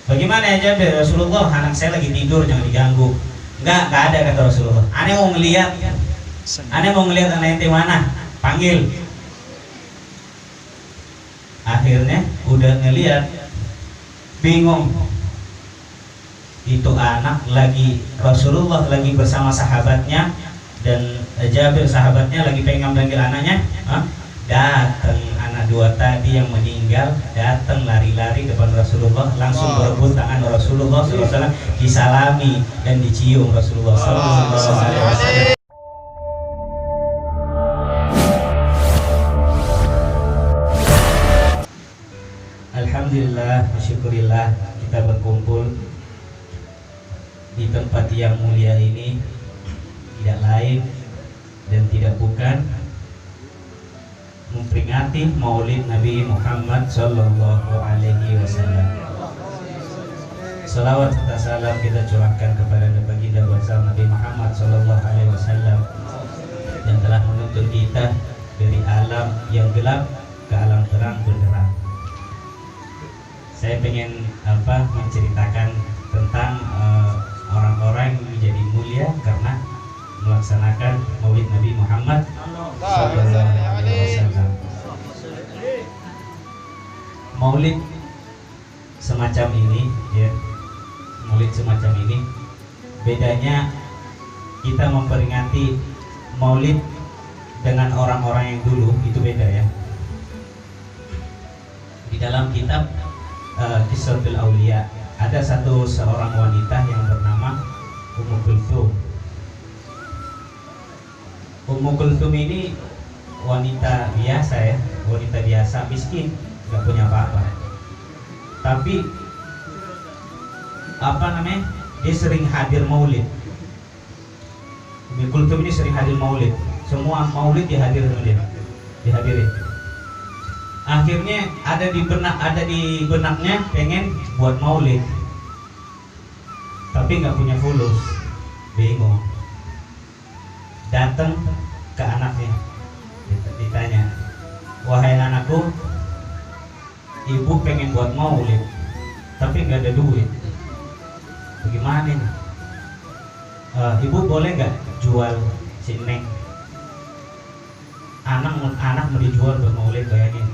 Bagaimana ya Jabir? Rasulullah, anak saya lagi tidur, jangan diganggu. Enggak ada kata Rasulullah. Aneh mau ngelihat. Aneh mau ngelihat anak ente mana? Panggil. Akhirnya udah ngelihat, bingung. Itu anak lagi, Rasulullah lagi bersama sahabatnya, dan Jabir sahabatnya lagi pengen panggil anaknya. Datang anak dua tadi yang meninggal, datang lari-lari depan Rasulullah, langsung berebut tangan Rasulullah SAW, disalami dan dicium Rasulullah SAW. Alhamdulillah, syukurillah kita berkumpul di tempat yang mulia ini tidak lain dan tidak bukan memperingati Maulid Nabi Muhammad Sallallahu Alaihi Wasallam. Salawat serta salam kita curahkan kepada baginda besar Nabi Muhammad Sallallahu Alaihi Wasallam yang telah menuntun kita dari alam yang gelap ke alam terang benderang. Saya pengen menceritakan tentang orang-orang yang menjadi mulia karena melaksanakan Maulid Nabi Muhammad Sallallahu Alaihi Wasallam. Maulid semacam ini, ya, Maulid semacam ini, bedanya kita memperingati Maulid dengan orang-orang yang dulu itu beda ya. Di dalam kitab Qissatul Aulia ada seorang wanita yang bernama Ummu Kulthum. Ummu Kulthum ini wanita biasa ya, wanita biasa, miskin, nggak punya apa-apa. Tapi dia sering hadir maulid. Ummu Kulthum ini sering hadir maulid. Semua maulid dihadirin. Akhirnya ada di benaknya pengen buat maulid, tapi nggak punya fulus, bingung. Datang ke anaknya, ditanya, wahai anakku, ibu pengen buat maulid, tapi nggak ada duit. Bagaimana nih? Ibu boleh nggak jual si Neng? Anak mau dijual buat maulid, bayangin.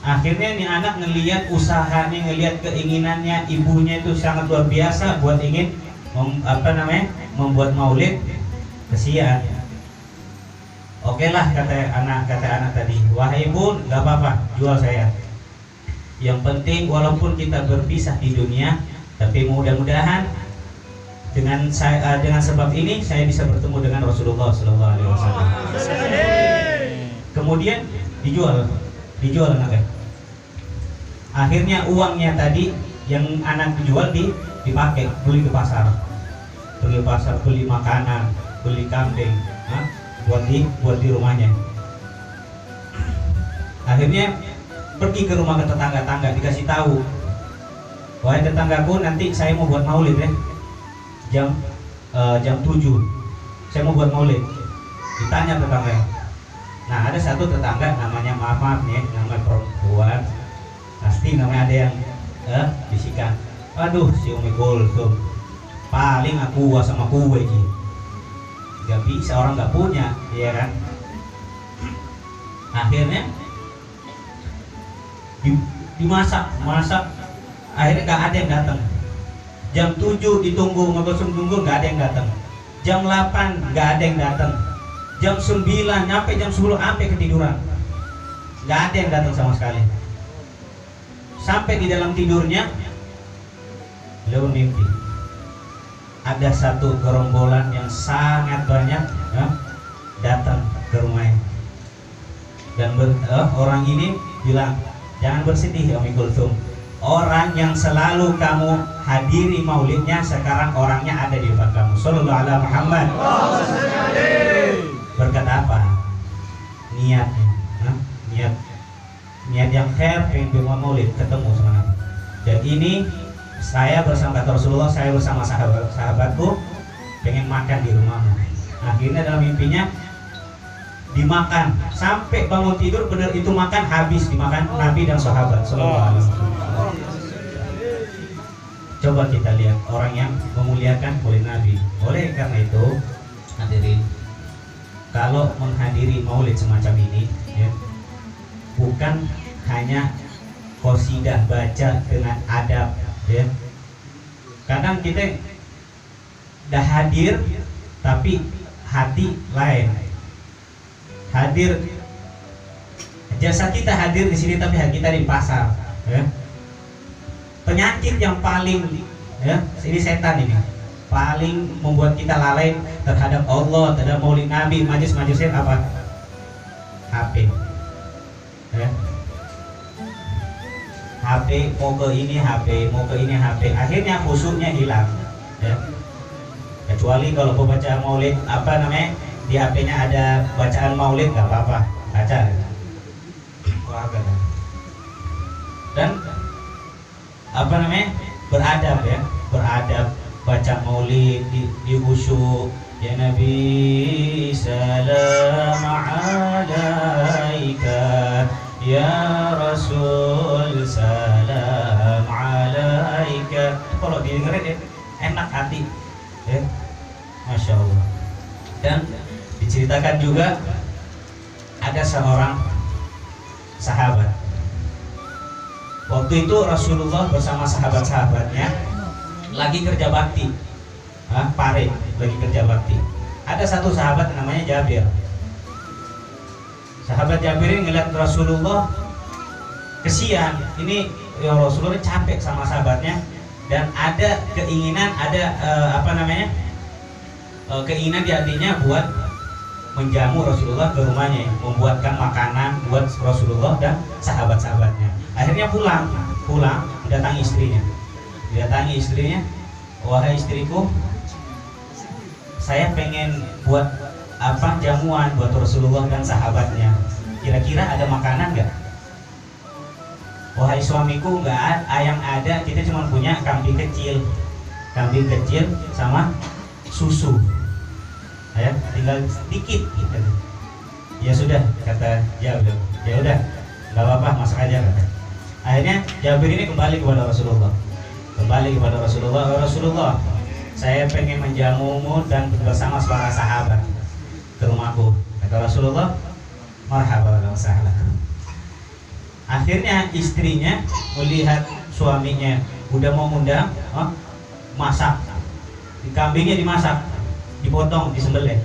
Akhirnya nih anak ngelihat usahanya, ngelihat keinginannya ibunya itu sangat luar biasa buat ingin membuat maulid, kesian. Oke lah kata anak tadi, wahai ibu, nggak apa-apa, jual saya. Yang penting walaupun kita berpisah di dunia, tapi mudah-mudahan dengan sebab ini saya bisa bertemu dengan Rasulullah SAW. Kemudian dijual anaknya. Akhirnya uangnya tadi yang anak dijual dipakai beli ke pasar, beli makanan, beli kambing, buat di rumahnya. Akhirnya pergi ke rumah tetangga, dikasih tahu, wahai tetanggaku, nanti saya mau buat maulid ya, jam 7 saya mau buat maulid. Ditanya tetangga. Nah ada satu tetangga namanya maaf nih, namanya perempuan, pasti namanya ada yang bisikan, aduh si Umi Kulthum paling aku sama kue ji, nggak bisa, orang nggak punya, iya kan. Akhirnya dimasak, akhirnya nggak ada yang datang. Jam 7 ditunggu, tunggu nggak ada yang datang. Jam 8 nggak ada yang datang. Jam 9 sampai jam 10 sampai ketiduran, nggak ada yang datang sama sekali. Sampai di dalam tidurnya beliau mimpi ada satu gerombolan yang sangat banyak datang ke rumahnya, dan orang ini bilang, jangan bersedih Ummi Kulthum, orang yang selalu kamu hadiri maulidnya sekarang orangnya ada di depan kamu. Sallallahu alaihi Muhammad. Berkata apa? Niatnya, niat yang khair, pengen buat maulid, ketemu sama Nabi. Dan ini saya bersama Rasulullah, saya bersama sahabatku pengen makan di rumahmu. Akhirnya dalam mimpinya dimakan sampai bangun tidur, benar itu makan habis dimakan Nabi dan sahabat. Sallallahu alaihi wasallam. Coba kita lihat orang yang memuliakan maulid Nabi. Oleh karena itu, hadirin, kalau menghadiri maulid semacam ini, ya, bukan hanya qasidah baca dengan adab, ya. Kadang kita dah hadir, tapi hati lain. Hadir, jasa kita hadir di sini, tapi hati kita di pasar, ya. Penyakit yang paling, ya, ini setan ini, paling membuat kita lalai terhadap Allah, terhadap maulid Nabi, majlis-majlisnya apa? HP, ya. HP, mau ke ini HP, mau ke ini HP, akhirnya khusyuknya hilang, ya. Kecuali kalau pembaca maulid, apa namanya, di HP-nya ada bacaan maulid, nggak apa-apa, baca. Dan apa namanya, beradab, ya, beradab, baca maulid di khusyuk. Ya Nabi salam alaika, ya Rasul salam alaika. Kalau didengerin, ya, enak hati, ya, Masya Allah. Dan diceritakan juga ada seorang sahabat. Waktu itu Rasulullah bersama sahabat-sahabatnya lagi kerja bakti, pare, lagi kerja bakti. Ada satu sahabat namanya Jabir. Sahabat Jabir ini ngeliat Rasulullah kesian, ini ya Rasulullah capek sama sahabatnya, dan ada keinginan, ada keinginan di hatinya buat menjamu Rasulullah ke rumahnya, membuatkan makanan buat Rasulullah dan sahabat-sahabatnya. Akhirnya pulang, datangi istrinya, wahai istriku, saya pengen buat apa jamuan buat Rasulullah dan sahabatnya. Kira-kira ada makanan nggak? Wahai suamiku, nggak ada. Yang ada kita cuma punya kambing kecil sama susu. Ya, tinggal sedikit gitu. Ya sudah, kata Jabir. Ya udah, nggak apa-apa, masak aja, kata. Akhirnya Jabir ini kembali kepada Rasulullah. Rasulullah, saya pengen menjamumu dan bersama para sahabat ke rumahku. Kata Rasulullah, marhaba wa sahla. Akhirnya istrinya melihat suaminya udah mau ngundang, masak. Kambingnya dimasak, dipotong, disembelih.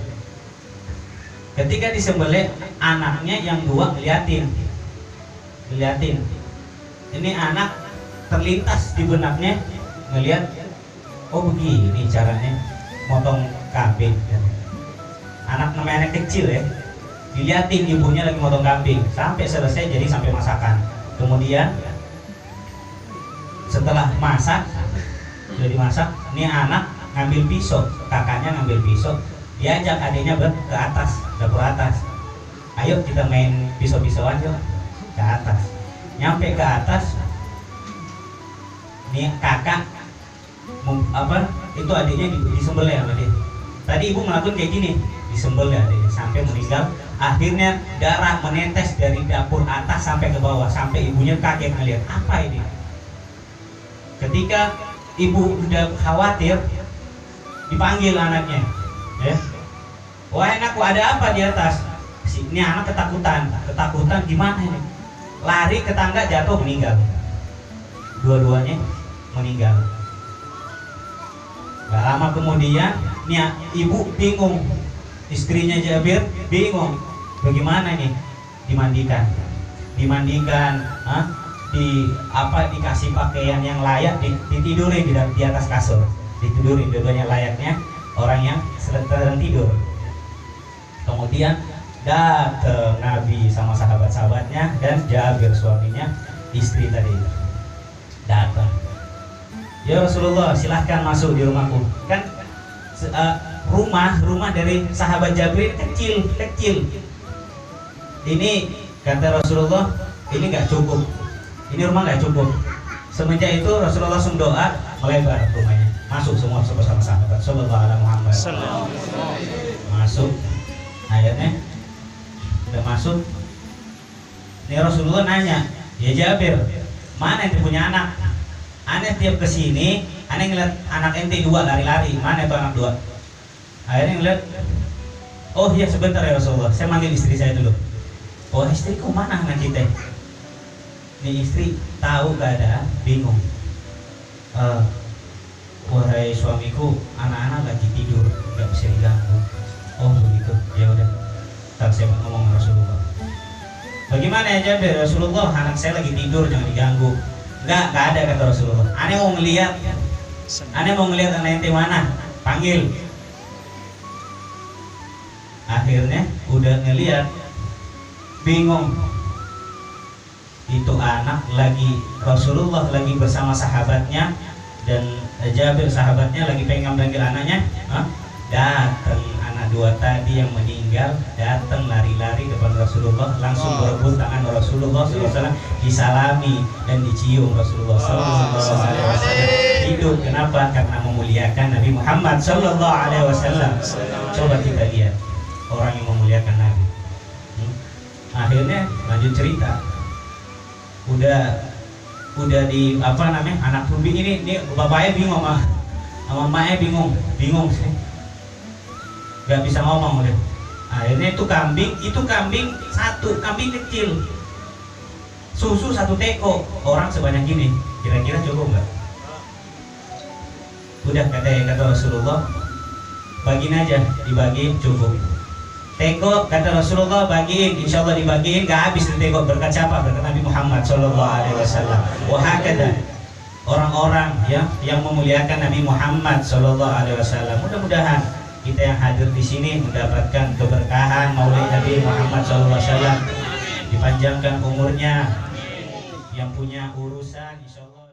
Ketika disembelih, anaknya yang dua ngeliatin. Ini anak terlintas di benaknya, ngeliat, oh begini caranya motong kambing. Anak namanya anak kecil, ya, diliatin ibunya lagi motong kambing sampai selesai, jadi sampai masakan. Kemudian setelah masak, sudah dimasak, ini anak ngambil pisau, kakaknya ngambil pisau, diajak adiknya ke atas, dapur atas. Ayo kita main pisau-pisauan yuk, ke atas. Nyampe ke atas, nih kakak itu adiknya disembelih sama dia. Tadi ibu melakukan kayak gini, disembelih adiknya sampai meninggal. Akhirnya darah menetes dari dapur atas sampai ke bawah, sampai ibunya kaget ngeliat apa ini. Ketika ibu udah khawatir, dipanggil anaknya, ya. Wah anakku, ada apa di atas? Ini anak ketakutan gimana ini? Lari ke tangga, jatuh, meninggal. Dua-duanya meninggal. Gak lama kemudian, nih ibu bingung, istrinya Jabir bingung, bagaimana nih? Dimandikan, dikasih pakaian yang layak, ditidurin di atas kasur, ditidurin dua-duanya layaknya orang yang sedang tidur. Kemudian datang Nabi sama sahabat-sahabatnya dan Jabir suaminya, istri tadi datang. Ya Rasulullah, silahkan masuk di rumahku. Kan rumah dari sahabat Jabir kecil. Ini kata Rasulullah, ini nggak cukup. Ini rumah nggak cukup. Semenjak itu Rasulullah langsung doa, melebar rumahnya. Masuk semua bersama sahabat. Sallallahu alaihi Muhammad. Masuk. Akhirnya udah masuk. Ini Rasulullah nanya, ya Jabir, mana yang punya anak? Aneh tiap kesini, aneh ngeliat anak ente dua lari-lari, mana itu anak dua? Akhirnya ngeliat, oh iya sebentar ya Rasulullah, saya manggil istri saya dulu. Oh istriku mana anak kita? Nih istri tahu keadaan, bingung. Wahai suamiku, anak-anak lagi tidur, nggak bisa diganggu. Oh begitu, ya udah. Tak saya ngomong Rasulullah. Bagaimana ya Jabir? Rasulullah, anak saya lagi tidur, jangan diganggu. Enggak ada kata Rasulullah. Aneh mau ngeliat anak ente mana? Panggil. Akhirnya udah ngeliat, bingung. Itu anak lagi, Rasulullah lagi bersama sahabatnya, dan Jabir sahabatnya lagi pengen panggil anaknya. Datang anak dua tadi yang meninggal, datang lari-lari depan Rasulullah, langsung berebut tangan Rasulullah SAW, disalami dan dicium Rasulullah SAW. Hidup kenapa? Karena memuliakan Nabi Muhammad SAW. Coba kita lihat orang yang memuliakan Nabi. Akhirnya lanjut cerita. Udah di apa namanya, anak tumbing ini bapaknya bingung sama emaknya bingung sih, nggak bisa ngomong udah. Akhirnya itu kambing satu, kambing kecil, susu satu teko, orang sebanyak ini, kira-kira cukup nggak? Udah kata Rasulullah, bagiin aja, dibagi cukup. Teko kata Rasulullah bagiin, insya Allah dibagiin, gak habis di teko. Berkat siapa? Berkat Nabi Muhammad SAW. Wahakada orang-orang ya yang memuliakan Nabi Muhammad SAW. Mudah-mudahan kita yang hadir di sini mendapatkan keberkahan Maulid Nabi Muhammad SAW, dipanjangkan umurnya, yang punya urusan insya Allah.